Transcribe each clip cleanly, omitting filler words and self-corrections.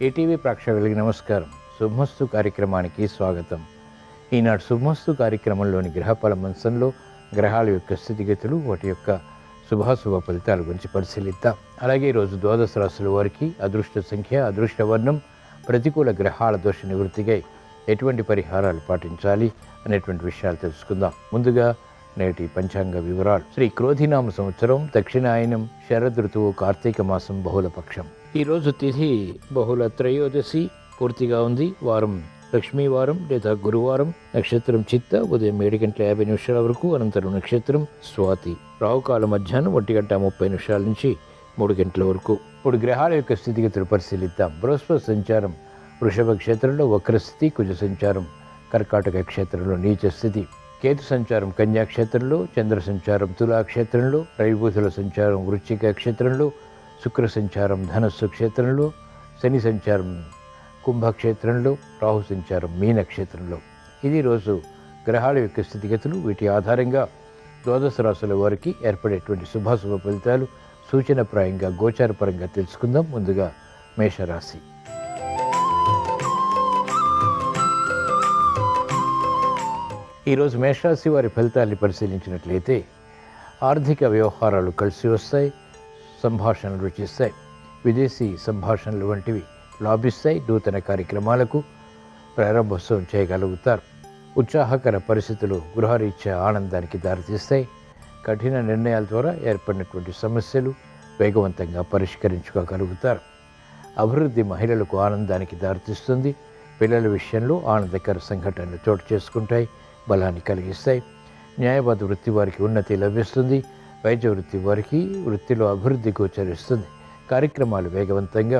ATV ప్రేక్షకులకి నమస్కారం. శుభమస్తు కార్యక్రమానికి స్వాగతం. ఈనాడు శుభమస్తు కార్యక్రమంలోని గ్రహఫల మంచంలో గ్రహాల యొక్క స్థితిగతులు, వాటి యొక్క శుభాశుభ ఫలితాల గురించి పరిశీలిద్దాం. అలాగే ఈరోజు ద్వాదశ రాశుల వారికి అదృష్ట సంఖ్య, అదృష్ట వర్ణం, ప్రతికూల గ్రహాల దోష నివృత్తికై ఎటువంటి పరిహారాలు పాటించాలి అనేటువంటి విషయాలు తెలుసుకుందాం. ముందుగా నేటి పంచాంగ వివరాలు. శ్రీ క్రోధినామ సంవత్సరం, దక్షిణాయనం, శరద్ ఋతువు, కార్తీక మాసం, బహుళపక్షం. ఈరోజు తిథి బహుళ త్రయోదశి పూర్తిగా ఉంది. వారం లక్ష్మీవారం లేదా గురువారం. నక్షత్రం చిత్త, ఉదయం 7:50 వరకు. అనంతరం నక్షత్రం స్వాతి. రావుకాల మధ్యాహ్నం 1:30 నుంచి 3 వరకు. ఇప్పుడు గ్రహాల యొక్క స్థితిగతులు పరిశీలిద్దాం. బృహస్పతి సంచారం వృషభ క్షేత్రంలో వక్రస్థితి, కుజ సంచారం కర్కాటక క్షేత్రంలో నీచ స్థితి, కేతు సంచారం కన్యా క్షేత్రంలో, చంద్ర సంచారం తులా క్షేత్రంలో, రవిబుధుల సంచారం వృశ్చిక క్షేత్రంలో, శుక్ర సంచారం ధనస్సు క్షేత్రంలో, శని సంచారం కుంభక్షేత్రంలో, రాహు సంచారం మీన క్షేత్రంలో. ఇది రోజు గ్రహాల యొక్క స్థితిగతులు. వీటి ఆధారంగా ద్వాదశ రాశుల వారికి ఏర్పడేటువంటి శుభాశుభ ఫలితాలు సూచనప్రాయంగా గోచారపరంగా తెలుసుకుందాం. ముందుగా మేషరాశి. ఈరోజు మేషరాశి వారి ఫలితాన్ని పరిశీలించినట్లయితే ఆర్థిక వ్యవహారాలు కలిసి వస్తాయి, సంభాషణలు రుచిస్తాయి, విదేశీ సంభాషణలు వంటివి లాభిస్తాయి, నూతన కార్యక్రమాలకు ప్రారంభోత్సవం చేయగలుగుతారు. ఉత్సాహకర పరిస్థితులు గృహరీత్యా ఆనందానికి దారితీస్తాయి. కఠిన నిర్ణయాల ద్వారా ఏర్పడినటువంటి సమస్యలు వేగవంతంగా పరిష్కరించుకోగలుగుతారు. అభివృద్ధి మహిళలకు ఆనందానికి దారితీస్తుంది. పిల్లల విషయంలో ఆనందకర సంఘటనలు చోటు చేసుకుంటాయి, బలాన్ని కలిగిస్తాయి. న్యాయవాద వృత్తి వారికి ఉన్నతి లభిస్తుంది. వైద్య వృత్తి వారికి వృత్తిలో అభివృద్ధి గోచరిస్తుంది. కార్యక్రమాలు వేగవంతంగా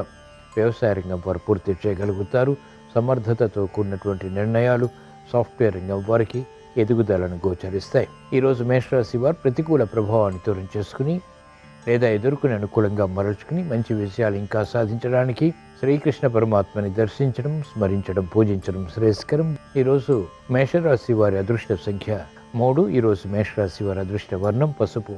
వ్యవసాయ రంగం వారు పూర్తి చేయగలుగుతారు. సమర్థతతో కూడినటువంటి నిర్ణయాలు సాఫ్ట్వేర్ రంగం వారికి ఎదుగుదలను గోచరిస్తాయి. ఈరోజు మేషరాశి వారు ప్రతికూల ప్రభావాన్ని దూరం చేసుకుని లేదా ఎదుర్కొని అనుకూలంగా మరల్చుకుని మంచి విషయాలు ఇంకా సాధించడానికి శ్రీకృష్ణ పరమాత్మని దర్శించడం, స్మరించడం, పూజించడం శ్రేయస్కరం. ఈరోజు మేషరాశి వారి అదృష్ట సంఖ్య 3. ఈరోజు మేషరాశి వారి అదృష్ట వర్ణం పసుపు.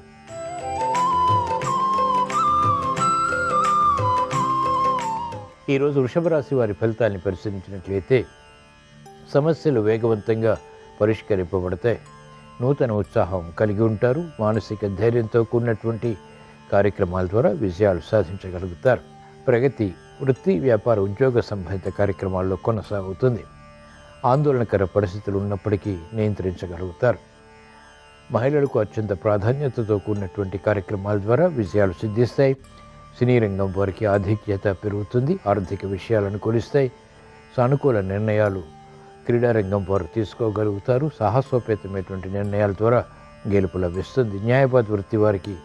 ఈరోజు వృషభ రాశి వారి ఫలితాన్ని పరిశీలించినట్లయితే సమస్యలు వేగవంతంగా పరిష్కరింపబడతాయి. నూతన ఉత్సాహం కలిగి ఉంటారు. మానసిక ధైర్యంతో కూడినటువంటి కార్యక్రమాల ద్వారా విజయాలు సాధించగలుగుతారు. ప్రగతి వృత్తి, వ్యాపార, ఉద్యోగ సంబంధిత కార్యక్రమాల్లో కొనసాగుతుంది. ఆందోళనకర పరిస్థితులు ఉన్నప్పటికీ నియంత్రించగలుగుతారు. మహిళలకు అత్యంత ప్రాధాన్యతతో కూడినటువంటి కార్యక్రమాల ద్వారా విజయాలు సిద్ధిస్తాయి. సినీ రంగం వారికి ఆధిక్యత పెరుగుతుంది. ఆర్థిక విషయాలు అనుకూలిస్తాయి. సానుకూల నిర్ణయాలు క్రీడారంగం వారు తీసుకోగలుగుతారు. సాహసోపేతమైనటువంటి నిర్ణయాల ద్వారా గెలుపు లభిస్తుంది. న్యాయవాద వృత్తి వారికి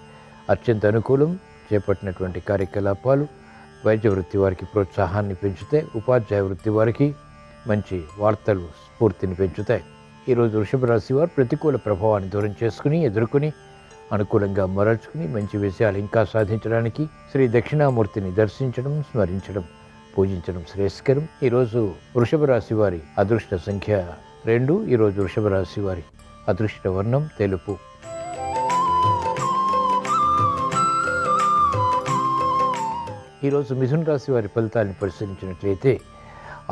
అత్యంత అనుకూలం. చేపట్టినటువంటి కార్యకలాపాలు వైద్య వృత్తి వారికి ప్రోత్సాహాన్ని పెంచుతాయి. ఉపాధ్యాయ వృత్తి వారికి మంచి వార్తలు స్ఫూర్తిని పెంచుతాయి. ఈరోజు వృషభ రాశి వారు ప్రతికూల ప్రభావాన్ని దూరం చేసుకుని ఎదుర్కొని అనుకూలంగా మరల్చుకుని మంచి విషయాలు ఇంకా సాధించడానికి శ్రీ దక్షిణామూర్తిని దర్శించడం, స్మరించడం, పూజించడం శ్రేయస్కరం. ఈరోజు వృషభ రాశి వారి అదృష్ట సంఖ్య 2. ఈరోజు వృషభ రాశి వారి అదృష్ట వర్ణం తెలుపు. ఈరోజు మిథున రాశి వారి ఫలితాన్ని పరిశీలించినట్లయితే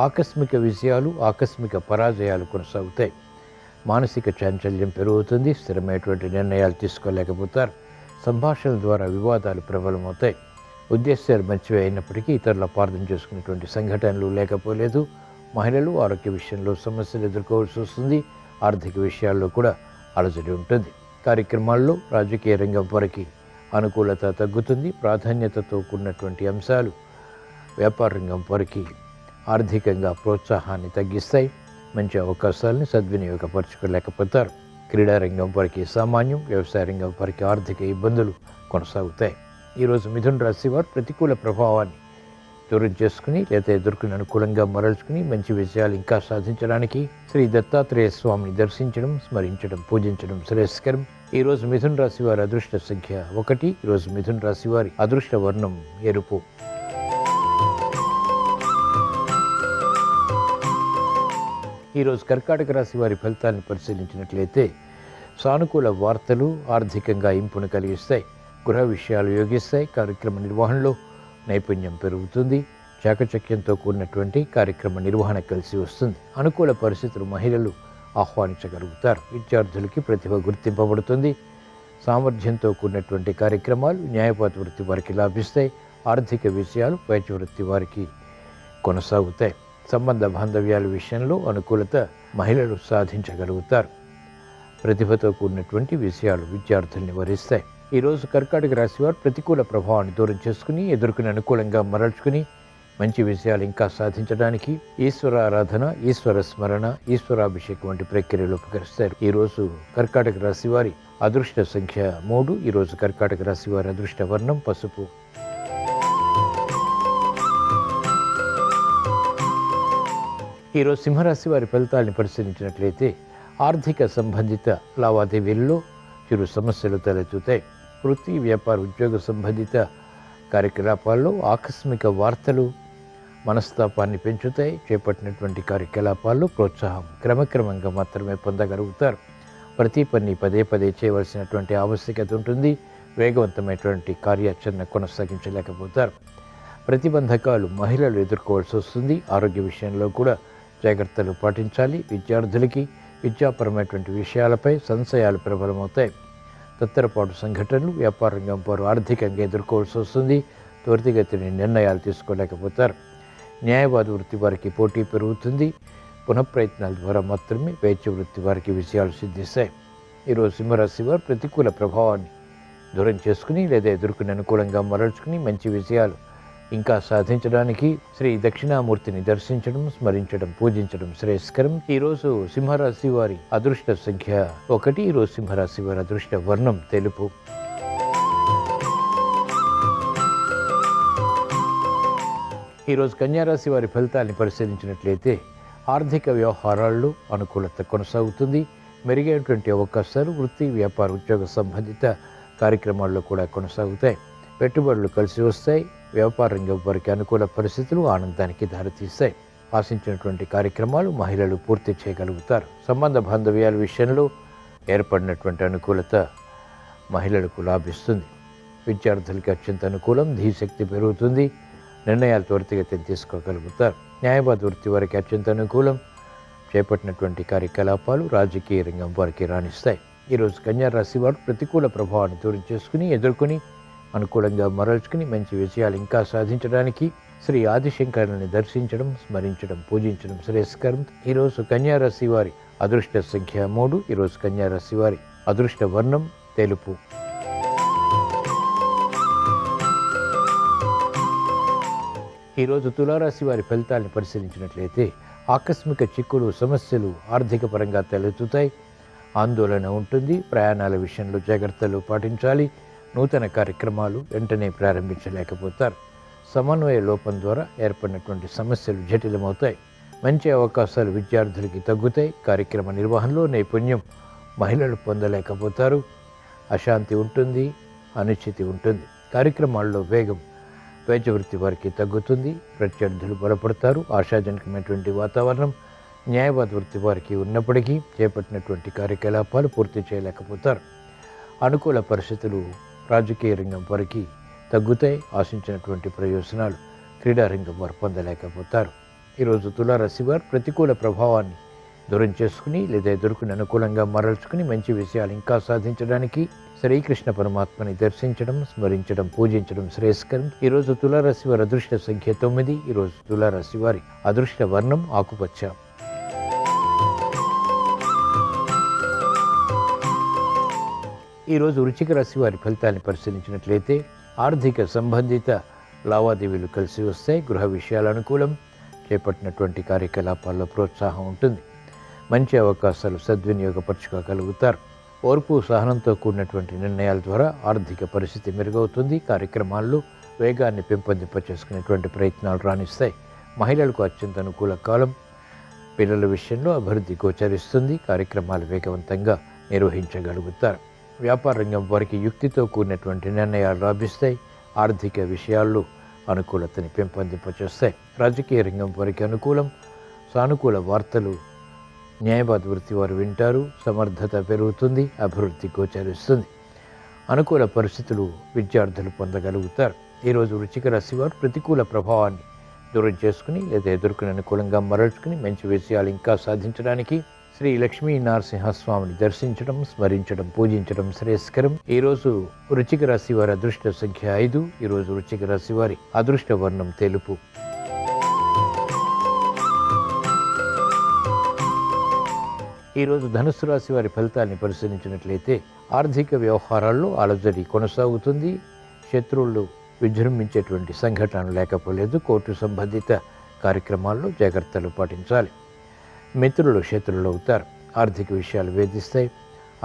ఆకస్మిక విజయాలు, ఆకస్మిక పరాజయాలు కొనసాగుతాయి. మానసిక చాంచల్యం పెరుగుతుంది. స్థిరమైనటువంటి నిర్ణయాలు తీసుకోలేకపోతారు. సంభాషణల ద్వారా వివాదాలు ప్రబలమవుతాయి. ఉద్దేశాలు మంచివి అయినప్పటికీ ఇతరులు అపార్థం చేసుకునేటువంటి సంఘటనలు లేకపోలేదు. మహిళలు ఆరోగ్య విషయంలో సమస్యలు ఎదుర్కోవాల్సి వస్తుంది. ఆర్థిక విషయాల్లో కూడా అలజడి ఉంటుంది. కార్యక్రమాల్లో రాజకీయ రంగం వారికి అనుకూలత తగ్గుతుంది. ప్రాధాన్యతతో కూడినటువంటి అంశాలు వ్యాపార రంగం వారికి ఆర్థికంగా ప్రోత్సాహాన్ని తగ్గిస్తాయి. మంచి అవకాశాలను సద్వినియోగపరచుకోలేకపోతారు. క్రీడారంగం వారికి సామాన్యం. వ్యవసాయ రంగం వారికి ఆర్థిక ఇబ్బందులు కొనసాగుతాయి. ఈరోజు మిథున రాశి వారు ప్రతికూల ప్రభావాన్ని దూరం చేసుకుని లేదా ఎదుర్కొని అనుకూలంగా మరల్చుకుని మంచి విజయాలు ఇంకా సాధించడానికి శ్రీ దత్తాత్రేయ స్వామిని దర్శించడం, స్మరించడం, పూజించడం శ్రేయస్కరం. ఈరోజు మిథున రాశి వారి అదృష్ట సంఖ్య 1. ఈరోజు మిథున రాశి వారి అదృష్ట వర్ణం ఎరుపు. ఈరోజు కర్కాటక రాశి వారి ఫలితాన్ని పరిశీలించినట్లయితే సానుకూల వార్తలు ఆర్థికంగా ఇంపును కలిగిస్తాయి. గృహ విషయాలు యోగిస్తాయి. కార్యక్రమ నిర్వహణలో నైపుణ్యం పెరుగుతుంది. చాకచక్యంతో కూడినటువంటి కార్యక్రమ నిర్వహణ కలిసి వస్తుంది. అనుకూల పరిస్థితులు మహిళలు ఆహ్వానించగలుగుతారు. విద్యార్థులకి ప్రతిభ గుర్తింపబడుతుంది. సామర్థ్యంతో కూడినటువంటి కార్యక్రమాలు న్యాయవాద వృత్తి వారికి లాభిస్తాయి. ఆర్థిక విషయాలు వైద్య వృత్తి వారికి కొనసాగుతాయి. సంబంధ బాంధవ్యాల విషయంలో అనుకూలత మహిళలు సాధించగలుగుతారు. ప్రతిభతో కూడినటువంటి విషయాలు విద్యార్థుల్ని వరిస్తాయి. ఈరోజు కర్కాటక రాశి వారు ప్రతికూల ప్రభావాన్ని దూరం చేసుకుని ఎదుర్కొని అనుకూలంగా మరల్చుకుని మంచి విషయాలు ఇంకా సాధించడానికి ఈశ్వర ఆరాధన, ఈశ్వర స్మరణ, ఈశ్వరాభిషేకం వంటి ప్రక్రియలు ఉపకరిస్తారు. ఈరోజు కర్కాటక రాశి వారి అదృష్ట సంఖ్య 3. ఈరోజు కర్కాటక రాశి వారి అదృష్ట వర్ణం పసుపు. ఈరోజు సింహరాశి వారి ఫలితాలను పరిశీలించినట్లయితే ఆర్థిక సంబంధిత లావాదేవీల్లో చిరు సమస్యలు తలెత్తుతాయి. వృత్తి, వ్యాపార, ఉద్యోగ సంబంధిత కార్యకలాపాల్లో ఆకస్మిక వార్తలు మనస్తాపాన్ని పెంచుతాయి. చేపట్టినటువంటి కార్యకలాపాల్లో ప్రోత్సాహం క్రమక్రమంగా మాత్రమే పొందగలుగుతారు. ప్రతి పని పదే పదే చేయవలసినటువంటి ఆవశ్యకత ఉంటుంది. వేగవంతమైనటువంటి కార్యాచరణ కొనసాగించలేకపోతారు. ప్రతిబంధకాలు మహిళలు ఎదుర్కోవాల్సి వస్తుంది. ఆరోగ్య విషయంలో కూడా జాగ్రత్తలు పాటించాలి. విద్యార్థులకి విద్యాపరమైనటువంటి విషయాలపై సంశయాలు ప్రబలమవుతాయి. తత్తరపాటు సంఘటనలు వ్యాపార రంగం వారు ఆర్థికంగా ఎదుర్కోవాల్సి వస్తుంది. త్వరితగతిని నిర్ణయాలు తీసుకోలేకపోతారు. న్యాయవాద వృత్తి వారికి పోటీ పెరుగుతుంది. పునఃప్రయత్నాల ద్వారా మాత్రమే వైద్య వృత్తి వారికి విజయాలు సిద్ధిస్తాయి. ఈరోజు సింహరాశి వారు ప్రతికూల ప్రభావాన్ని దూరం చేసుకుని లేదా ఎదుర్కొని అనుకూలంగా మరల్చుకుని మంచి విజయాలు ఇంకా సాధించడానికి శ్రీ దక్షిణామూర్తిని దర్శించడం, స్మరించడం, పూజించడం శ్రేయస్కరం. ఈరోజు సింహరాశి వారి అదృష్ట సంఖ్య 1. ఈరోజు సింహరాశి వారి అదృష్ట వర్ణం తెలుపు. ఈరోజు కన్యారాశి వారి ఫలితాన్ని పరిశీలించినట్లయితే ఆర్థిక వ్యవహారాల్లో అనుకూలత కొనసాగుతుంది. మెరుగైనటువంటి అవకాశాలు వృత్తి, వ్యాపార, ఉద్యోగ సంబంధిత కార్యక్రమాల్లో కూడా కొనసాగుతాయి. పెట్టుబడులు కలిసి వస్తాయి. వ్యాపార రంగం వారికి అనుకూల పరిస్థితులు ఆనందానికి దారితీస్తాయి. ఆశించినటువంటి కార్యక్రమాలు మహిళలు పూర్తి చేయగలుగుతారు. సంబంధ బాంధవ్యాల విషయంలో ఏర్పడినటువంటి అనుకూలత మహిళలకు లాభిస్తుంది. విద్యార్థులకి అత్యంత అనుకూలం. ధీశక్తి పెరుగుతుంది. నిర్ణయాలు త్వరితగతిని తీసుకోగలుగుతారు. న్యాయవాద వృత్తి వారికి అత్యంత అనుకూలం. చేపట్టినటువంటి కార్యకలాపాలు రాజకీయ రంగం వారికి రాణిస్తాయి. ఈరోజు కన్యారాశి వారు ప్రతికూల ప్రభావాన్ని దూరం చేసుకుని ఎదుర్కొని అనుకూలంగా మరల్చుకుని మంచి విజయాలు ఇంకా సాధించడానికి శ్రీ ఆదిశంకరుని దర్శించడం, స్మరించడం, పూజించడం శ్రేయస్కరం. ఈరోజు కన్యారాశి వారి అదృష్ట సంఖ్య 3. ఈరోజు కన్యారాశి వారి అదృష్ట వర్ణం తెలుపు. ఈరోజు తులారాశి వారి ఫలితాలను పరిశీలించినట్లయితే ఆకస్మిక చిక్కులు, సమస్యలు ఆర్థిక పరంగా తలెత్తుతాయి. ఆందోళన ఉంటుంది. ప్రయాణాల విషయంలో జాగ్రత్తలు పాటించాలి. నూతన కార్యక్రమాలు వెంటనే ప్రారంభించలేకపోతారు. సమన్వయ లోపం ద్వారా ఏర్పడినటువంటి సమస్యలు జటిలమవుతాయి. మంచి అవకాశాలు విద్యార్థులకి తగ్గుతాయి. కార్యక్రమ నిర్వహణలో నైపుణ్యం మహిళలు పొందలేకపోతారు. అశాంతి ఉంటుంది, అనిశ్చితి ఉంటుంది. కార్యక్రమాల్లో వేగం వైద్య వృత్తి వారికి తగ్గుతుంది. ప్రత్యర్థులు బలపడతారు. ఆశాజనకమైనటువంటి వాతావరణం న్యాయవాద వృత్తి వారికి ఉన్నప్పటికీ చేపట్టినటువంటి కార్యకలాపాలు పూర్తి చేయలేకపోతారు. అనుకూల పరిస్థితులు రాజకీయ రంగం వారికి తగ్గుతాయి. ఆశించినటువంటి ప్రయోజనాలు క్రీడారంగం వారు పొందలేకపోతారు. ఈరోజు తులారాశి వారు ప్రతికూల ప్రభావాన్ని దూరం చేసుకుని లేదా ఎదుర్కొని అనుకూలంగా మరల్చుకుని మంచి విషయాలు ఇంకా సాధించడానికి శ్రీకృష్ణ పరమాత్మని దర్శించడం, స్మరించడం, పూజించడం శ్రేయస్కరం. ఈరోజు తులారాశి వారి అదృష్ట సంఖ్య 9. ఈరోజు తులారాశి వారి అదృష్ట వర్ణం ఆకుపచ్చ. ఈరోజు వృశ్చిక రాశి వారి ఫలితాన్ని పరిశీలించినట్లయితే ఆర్థిక సంబంధిత లావాదేవీలు కలిసి వస్తాయి. గృహ విషయాల అనుకూలం. చేపట్టినటువంటి కార్యకలాపాల్లో ప్రోత్సాహం ఉంటుంది. మంచి అవకాశాలు సద్వినియోగపరచుకోగలుగుతారు. ఓర్పు, సహనంతో కూడినటువంటి నిర్ణయాల ద్వారా ఆర్థిక పరిస్థితి మెరుగవుతుంది. కార్యక్రమాల్లో వేగాన్ని పెంపొందింపచేసుకునేటువంటి ప్రయత్నాలు రాణిస్తాయి. మహిళలకు అత్యంత అనుకూల కాలం. పిల్లల విషయంలో అభివృద్ధి గోచరిస్తుంది. కార్యక్రమాలు వేగవంతంగా నిర్వహించగలుగుతారు. వ్యాపార రంగం వారికి యుక్తితో కూడినటువంటి నిర్ణయాలు లాభిస్తాయి. ఆర్థిక విషయాల్లో అనుకూలతని పెంపొందింపచేస్తాయి. రాజకీయ రంగం వారికి అనుకూలం. సానుకూల వార్తలు న్యాయవాద వృత్తి వారు వింటారు. సమర్థత పెరుగుతుంది. అభివృద్ధి గోచరిస్తుంది. అనుకూల పరిస్థితులు విద్యార్థులు పొందగలుగుతారు. ఈరోజు వృశ్చిక రాశి వారు ప్రతికూల ప్రభావాన్ని దూరం చేసుకుని లేదా ఎదుర్కొని అనుకూలంగా మరల్చుకుని మంచి విషయాలు ఇంకా సాధించడానికి శ్రీ లక్ష్మీ నరసింహస్వామిని దర్శించడం, స్మరించడం, పూజించడం శ్రేయస్కరం. ఈరోజు వృశ్చిక రాశి వారి అదృష్ట సంఖ్య 5. ఈరోజు వృశ్చిక రాశి వారి అదృష్ట వర్ణం తెలుపు. ఈరోజు ధనుస్సు రాశి వారి ఫలితాన్ని పరిశీలించినట్లయితే ఆర్థిక వ్యవహారాల్లో అలజడి కొనసాగుతుంది. శత్రువులు విజృంభించేటువంటి సంఘటనలు లేకపోలేదు. కోర్టు సంబంధిత కార్యక్రమాల్లో జాగ్రత్తలు పాటించాలి. మిత్రులు శత్రువులు అవుతారు. ఆర్థిక విషయాలు వేధిస్తాయి.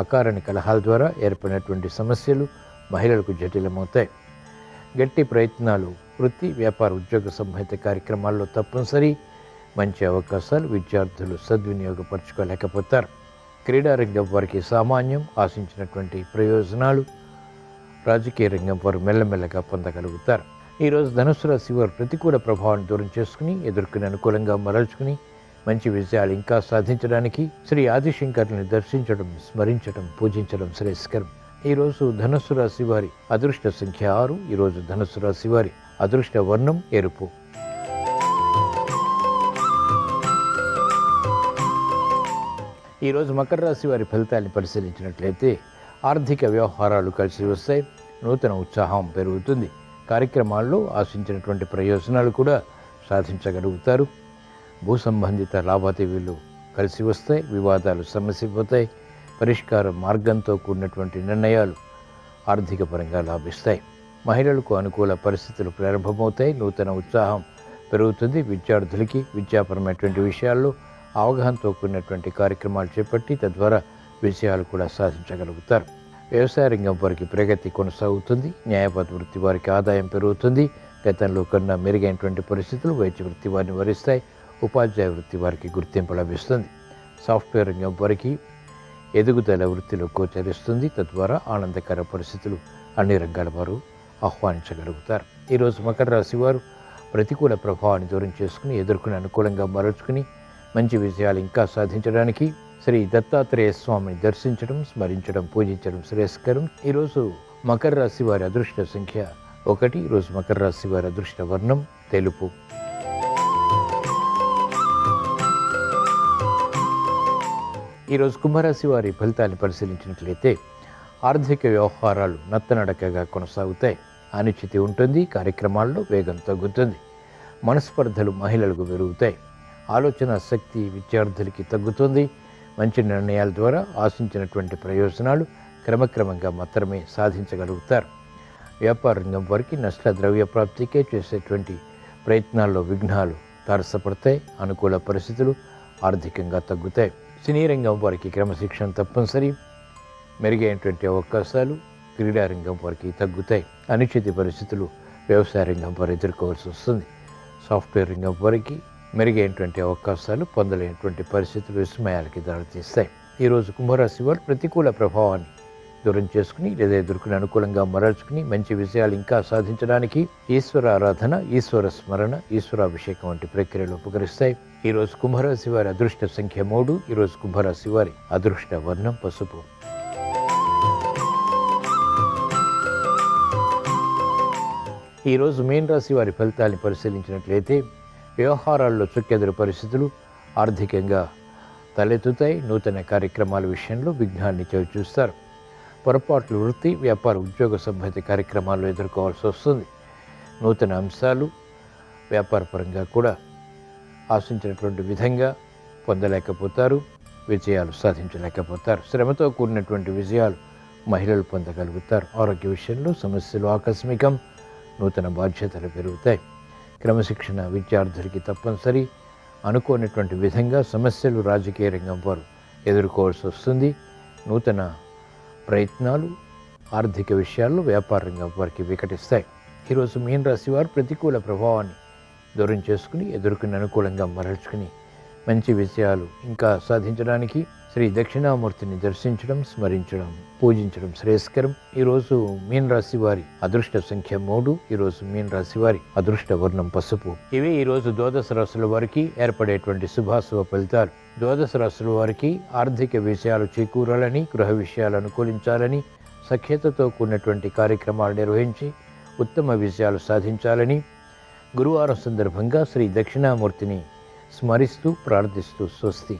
అకారణ కలహాల ద్వారా ఏర్పడినటువంటి సమస్యలు మహిళలకు జటిలమవుతాయి. గట్టి ప్రయత్నాలు వృత్తి, వ్యాపార, ఉద్యోగ సంబంధిత కార్యక్రమాల్లో తప్పనిసరి. మంచి అవకాశాలు విద్యార్థులు సద్వినియోగపరచుకోలేకపోతారు. క్రీడారంగం వారికి సామాన్యం. ఆశించినటువంటి ప్రయోజనాలు రాజకీయ రంగం వారు మెల్లమెల్లగా పొందగలుగుతారు. ఈరోజు ధనుస్సు రాశి వారు ప్రతికూల ప్రభావాన్ని దూరం చేసుకుని ఎదుర్కొని అనుకూలంగా మరల్చుకుని మంచి విజయాలు ఇంకా సాధించడానికి శ్రీ ఆదిశంకరుని దర్శించడం, స్మరించడం, పూజించడం శ్రేయస్కరం. ఈరోజు ధనుస్సు రాశి వారి అదృష్ట సంఖ్య 6. ఈరోజు ధనుస్సు రాశి వారి అదృష్ట వర్ణం ఎరుపు. ఈరోజు మకర రాశి వారి ఫలితాన్ని పరిశీలించినట్లయితే ఆర్థిక వ్యవహారాలు కలిసి వస్తాయి. నూతన ఉత్సాహం పెరుగుతుంది. కార్యక్రమాల్లో ఆశించినటువంటి ప్రయోజనాలు కూడా సాధించగలుగుతారు. భూ సంబంధిత లావాదేవీలు కలిసి వస్తాయి. వివాదాలు సమసిపోతాయి. పరిష్కార మార్గంతో కూడినటువంటి నిర్ణయాలు ఆర్థిక పరంగా లాభిస్తాయి. మహిళలకు అనుకూల పరిస్థితులు ప్రారంభమవుతాయి. నూతన ఉత్సాహం పెరుగుతుంది. విద్యార్థులకి విద్యాపరమైనటువంటి విషయాల్లో అవగాహనతో కూడినటువంటి కార్యక్రమాలు చేపట్టి తద్వారా విజయాలు కూడా సాధించగలుగుతారు. వ్యవసాయ రంగం వారికి ప్రగతి కొనసాగుతుంది. న్యాయపద వృత్తి వారికి ఆదాయం పెరుగుతుంది. గతంలో కన్నా మెరుగైనటువంటి పరిస్థితులు వైద్య వృత్తి వారిని వరిస్తాయి. ఉపాధ్యాయ వృత్తి వారికి గుర్తింపు లభిస్తుంది. సాఫ్ట్వేర్ రంగం వారికి ఎదుగుదల వృత్తిలో గోచరిస్తుంది. తద్వారా ఆనందకర పరిస్థితులు అన్ని రంగాల వారు ఆహ్వానించగలుగుతారు. ఈరోజు మకర రాశి వారు ప్రతికూల ప్రభావాన్ని దూరం చేసుకుని ఎదుర్కొని అనుకూలంగా మరల్చుకుని మంచి విజయాలు ఇంకా సాధించడానికి శ్రీ దత్తాత్రేయ స్వామిని దర్శించడం, స్మరించడం, పూజించడం శ్రేయస్కరం. ఈరోజు మకర రాశి వారి అదృష్ట సంఖ్య 1. ఈరోజు మకర రాశి వారి అదృష్ట వర్ణం తెలుపు. ఈరోజు కుంభరాశి వారి ఫలితాన్ని పరిశీలించినట్లయితే ఆర్థిక వ్యవహారాలు నత్తనడకగా కొనసాగుతాయి. అనిశ్చితి ఉంటుంది. కార్యక్రమాల్లో వేగం తగ్గుతుంది. మనస్పర్ధలు మహిళలకు పెరుగుతాయి. ఆలోచన శక్తి విద్యార్థులకి తగ్గుతుంది. మంచి నిర్ణయాల ద్వారా ఆశించినటువంటి ప్రయోజనాలు క్రమక్రమంగా మాత్రమే సాధించగలుగుతారు. వ్యాపార రంగం వారికి నష్ట ద్రవ్య ప్రాప్తికే చేసేటువంటి ప్రయత్నాల్లో విఘ్నాలు తారసపడతాయి. అనుకూల పరిస్థితులు ఆర్థికంగా తగ్గుతాయి. సినీ రంగం వారికి క్రమశిక్షణ తప్పనిసరి. మెరుగైనటువంటి అవకాశాలు క్రీడారంగం వారికి తగ్గుతాయి. అనిశ్చిత పరిస్థితులు వ్యవసాయ రంగం వారు ఎదుర్కోవాల్సి వస్తుంది. సాఫ్ట్వేర్ రంగం వారికి మెరుగైనటువంటి అవకాశాలు పొందలేనటువంటి పరిస్థితులు విస్మయాలకి దారితీస్తాయి. ఈరోజు కుంభరాశి వారు ప్రతికూల ప్రభావాన్ని దూరం చేసుకుని లేదా ఎదుర్కొని అనుకూలంగా మరల్చుకుని మంచి విజయాలు ఇంకా సాధించడానికి ఈశ్వర ఆరాధన, ఈశ్వర స్మరణ, ఈశ్వరాభిషేకం వంటి ప్రక్రియలు ఉపకరిస్తాయి. ఈరోజు కుంభరాశి వారి అదృష్ట సంఖ్య 3. ఈరోజు కుంభరాశి వారి అదృష్ట వర్ణం పసుపు. ఈరోజు మీన రాశి వారి ఫలితాన్ని పరిశీలించినట్లయితే వ్యవహారాల్లో చుక్కెదురు పరిస్థితులు ఆర్థికంగా తలెత్తుతాయి. నూతన కార్యక్రమాల విషయంలో విఘ్నాన్ని చవిచూస్తారు. పొరపాట్లు వృత్తి, వ్యాపార, ఉద్యోగ సంబంధిత కార్యక్రమాల్లో ఎదుర్కోవాల్సి వస్తుంది. నూతన అంశాలు వ్యాపారపరంగా కూడా ఆశించినటువంటి విధంగా పొందలేకపోతారు. విజయాలు సాధించలేకపోతారు. శ్రమతో కూడినటువంటి విజయాలు మహిళలు పొందగలుగుతారు. ఆరోగ్య విషయంలో సమస్యలు ఆకస్మికం. నూతన బాధ్యతలు పెరుగుతాయి. క్రమశిక్షణ విద్యార్థులకి తప్పనిసరి. అనుకోనటువంటి విధంగా సమస్యలు రాజకీయ రంగం వారు ఎదుర్కోవాల్సి వస్తుంది. నూతన ప్రయత్నాలు ఆర్థిక విషయాల్లో వ్యాపార రంగం వారికి వికటిస్తాయి. ఈరోజు మీన రాశి వారు ప్రతికూల ప్రభావాన్ని దూరం చేసుకుని ఎదుర్కొని అనుకూలంగా మరల్చుకుని మంచి విజయాలు ఇంకా సాధించడానికి శ్రీ దక్షిణామూర్తిని దర్శించడం, స్మరించడం, పూజించడం శ్రేయస్కరం. ఈరోజు మీన రాశి వారి అదృష్ట సంఖ్య 3. ఈరోజు మీన రాశి వారి అదృష్ట వర్ణం పసుపు. ఇవి ఈరోజు ద్వాదశ రాశుల వారికి ఏర్పడేటువంటి శుభాశుభ ఫలితాలు. ద్వాదశ రాశుల వారికి ఆర్థిక విషయాలు చేకూరాలని, గృహ విషయాలు అనుకూలించాలని, సఖ్యతతో కూడినటువంటి కార్యక్రమాలు నిర్వహించి ఉత్తమ విజయాలు సాధించాలని, గురువారం సందర్భంగా శ్రీ దక్షిణామూర్తిని స్మరిస్తూ ప్రార్థిస్తూ స్వస్తి.